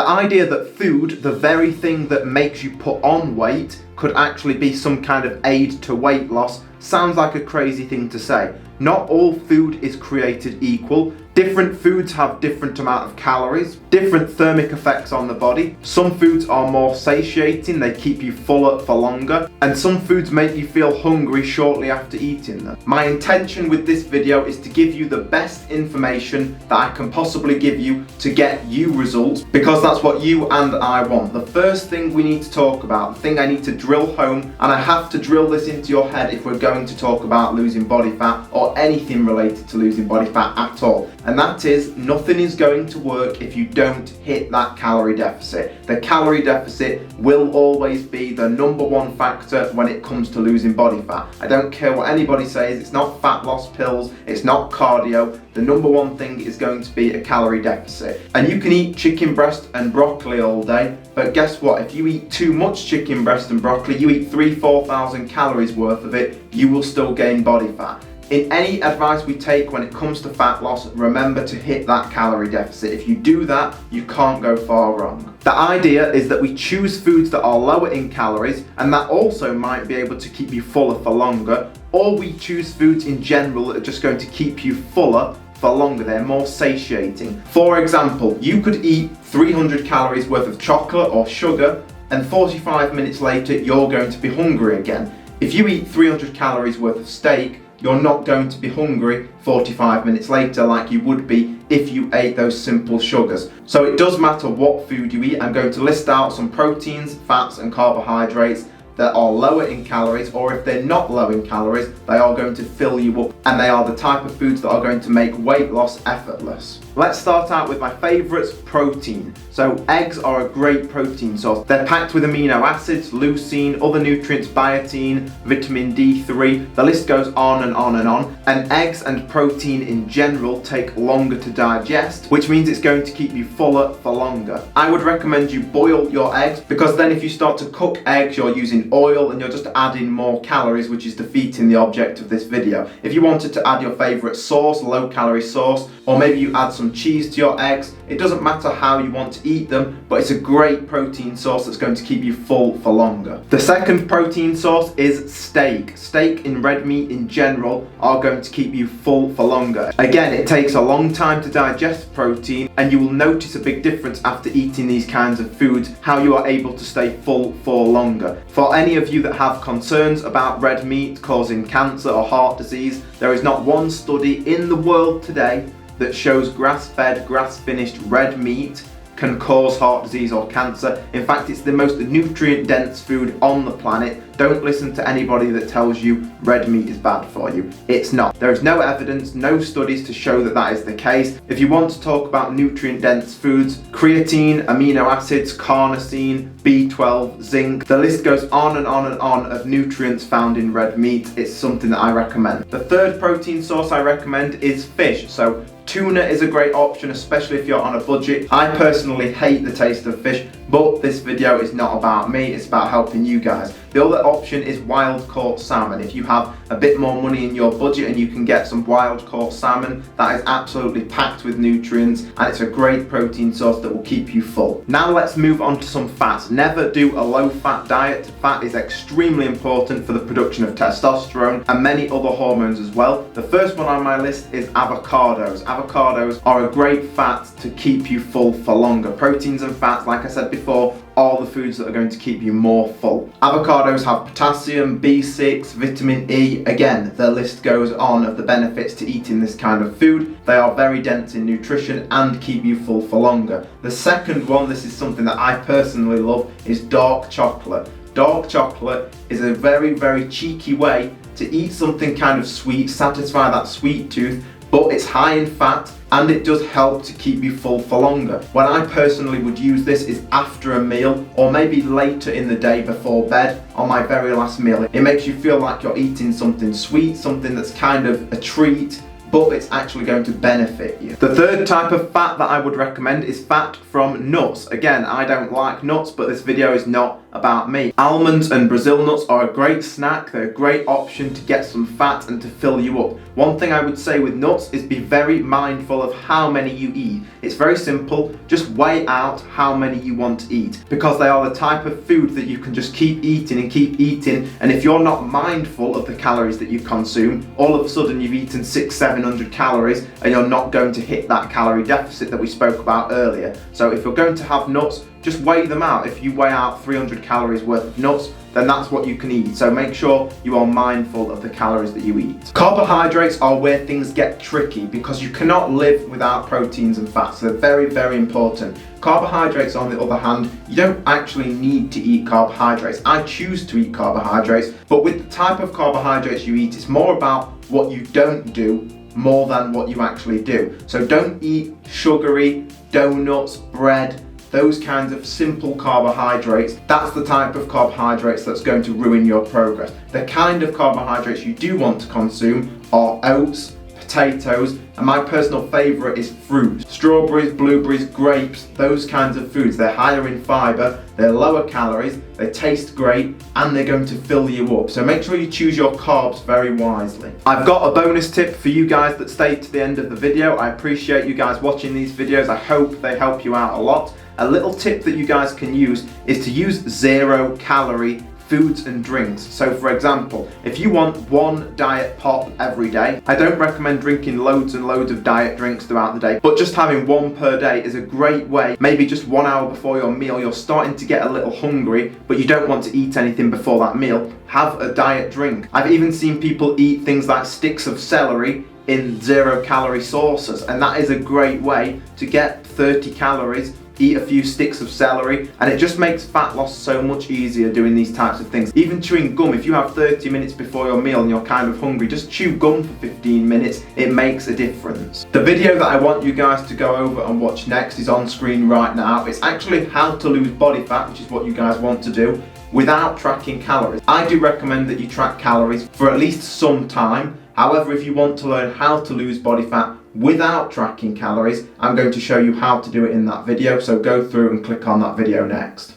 The idea that food, the very thing that makes you put on weight, could actually be some kind of aid to weight loss sounds like a crazy thing to say. Not all food is created equal. Different foods have different amount of calories, different thermic effects on the body. Some foods are more satiating, they keep you fuller for longer, and some foods make you feel hungry shortly after eating them. My intention with this video is to give you the best information that I can possibly give you to get you results, because that's what you and I want. The first thing we need to talk about, the thing I need to drill home, and I have to drill this into your head if we're going to talk about losing body fat or anything related to losing body fat at all. And that is, nothing is going to work if you don't hit that calorie deficit. The calorie deficit will always be the number one factor when it comes to losing body fat. I don't care what anybody says, it's not fat loss pills, it's not cardio. The number one thing is going to be a calorie deficit. And you can eat chicken breast and broccoli all day, but guess what? If you eat too much chicken breast and broccoli, you eat 3,000-4,000 calories worth of it, you will still gain body fat. In any advice we take when it comes to fat loss, remember to hit that calorie deficit. If you do that, you can't go far wrong. The idea is that we choose foods that are lower in calories, and that also might be able to keep you fuller for longer, or we choose foods in general that are just going to keep you fuller for longer. They're more satiating. For example, you could eat 300 calories worth of chocolate or sugar, and 45 minutes later, you're going to be hungry again. If you eat 300 calories worth of steak, you're not going to be hungry 45 minutes later like you would be if you ate those simple sugars. So it does matter what food you eat. I'm going to list out some proteins, fats and carbohydrates that are lower in calories, or if they're not low in calories, they are going to fill you up, and they are the type of foods that are going to make weight loss effortless. Let's start out with my favourites, protein. So eggs are a great protein source. They're packed with amino acids, leucine, other nutrients, biotin, vitamin D3, the list goes on and on and on. And eggs and protein in general take longer to digest, which means it's going to keep you fuller for longer. I would recommend you boil your eggs, because then if you start to cook eggs, you're using oil and you're just adding more calories, which is defeating the object of this video. If you wanted to add your favourite sauce, low calorie sauce, or maybe you add some cheese to your eggs, it doesn't matter how you want to eat them, but it's a great protein source that's going to keep you full for longer. The second protein source is steak. Steak and red meat in general are going to keep you full for longer. Again, it takes a long time to digest protein, and you will notice a big difference after eating these kinds of foods, how you are able to stay full for longer. For any of you that have concerns about red meat causing cancer or heart disease, there is not one study in the world today that shows grass-fed, grass-finished red meat can cause heart disease or cancer. In fact, it's the most nutrient-dense food on the planet. Don't listen to anybody that tells you red meat is bad for you. It's not. There is no evidence, no studies to show that that is the case. If you want to talk about nutrient-dense foods, creatine, amino acids, carnosine, B12, zinc, the list goes on and on and on of nutrients found in red meat. It's something that I recommend. The third protein source I recommend is fish. So tuna is a great option, especially if you're on a budget. I personally hate the taste of fish, but this video is not about me, it's about helping you guys. The other option is wild caught salmon. If you have a bit more money in your budget and you can get some wild caught salmon, that is absolutely packed with nutrients, and it's a great protein source that will keep you full. Now let's move on to some fats. Never do a low fat diet. Fat is extremely important for the production of testosterone and many other hormones as well. The first one on my list is avocados. Avocados are a great fat to keep you full for longer. Proteins and fats, like I said before, are the foods that are going to keep you more full. Avocados have potassium, B6, vitamin E. Again, the list goes on of the benefits to eating this kind of food. They are very dense in nutrition and keep you full for longer. The second one, this is something that I personally love, is dark chocolate. Dark chocolate is a very, very cheeky way to eat something kind of sweet, satisfy that sweet tooth, but it's high in fat and it does help to keep you full for longer. When I personally would use this is after a meal, or maybe later in the day before bed on my very last meal. It makes you feel like you're eating something sweet, something that's kind of a treat, but it's actually going to benefit you. The third type of fat that I would recommend is fat from nuts. Again, I don't like nuts, but this video is not about me. Almonds and Brazil nuts are a great snack. They're a great option to get some fat and to fill you up. One thing I would say with nuts is be very mindful of how many you eat. It's very simple, just weigh out how many you want to eat, because they are the type of food that you can just keep eating and keep eating, and if you're not mindful of the calories that you consume, all of a sudden you've eaten 600-700 calories and you're not going to hit that calorie deficit that we spoke about earlier. So if you're going to have nuts, just weigh them out. If you weigh out 300 calories worth of nuts, then that's what you can eat. So make sure you are mindful of the calories that you eat. Carbohydrates are where things get tricky because you cannot live without proteins and fats. They're very, very important. Carbohydrates, on the other hand, you don't actually need to eat carbohydrates. I choose to eat carbohydrates, but with the type of carbohydrates you eat, it's more about what you don't do more than what you actually do. So don't eat sugary, donuts, bread, those kinds of simple carbohydrates. That's the type of carbohydrates that's going to ruin your progress. The kind of carbohydrates you do want to consume are oats, potatoes, and my personal favourite is fruit. Strawberries, blueberries, grapes, those kinds of foods. They're higher in fibre, they're lower calories, they taste great, and they're going to fill you up. So make sure you choose your carbs very wisely. I've got a bonus tip for you guys that stayed to the end of the video. I appreciate you guys watching these videos. I hope they help you out a lot. A little tip that you guys can use is to use 0-calorie foods and drinks. So for example, if you want one diet pop every day, I don't recommend drinking loads and loads of diet drinks throughout the day, but just having one per day is a great way. Maybe just 1 hour before your meal, you're starting to get a little hungry, but you don't want to eat anything before that meal, have a diet drink. I've even seen people eat things like sticks of celery in 0-calorie sauces, and that is a great way to get 30 calories. Eat a few sticks of celery, and it just makes fat loss so much easier doing these types of things. Even chewing gum, if you have 30 minutes before your meal and you're kind of hungry, just chew gum for 15 minutes, it makes a difference. The video that I want you guys to go over and watch next is on screen right now. It's actually how to lose body fat, which is what you guys want to do, without tracking calories. I do recommend that you track calories for at least some time. However, if you want to learn how to lose body fat without tracking calories, I'm going to show you how to do it in that video, so go through and click on that video next.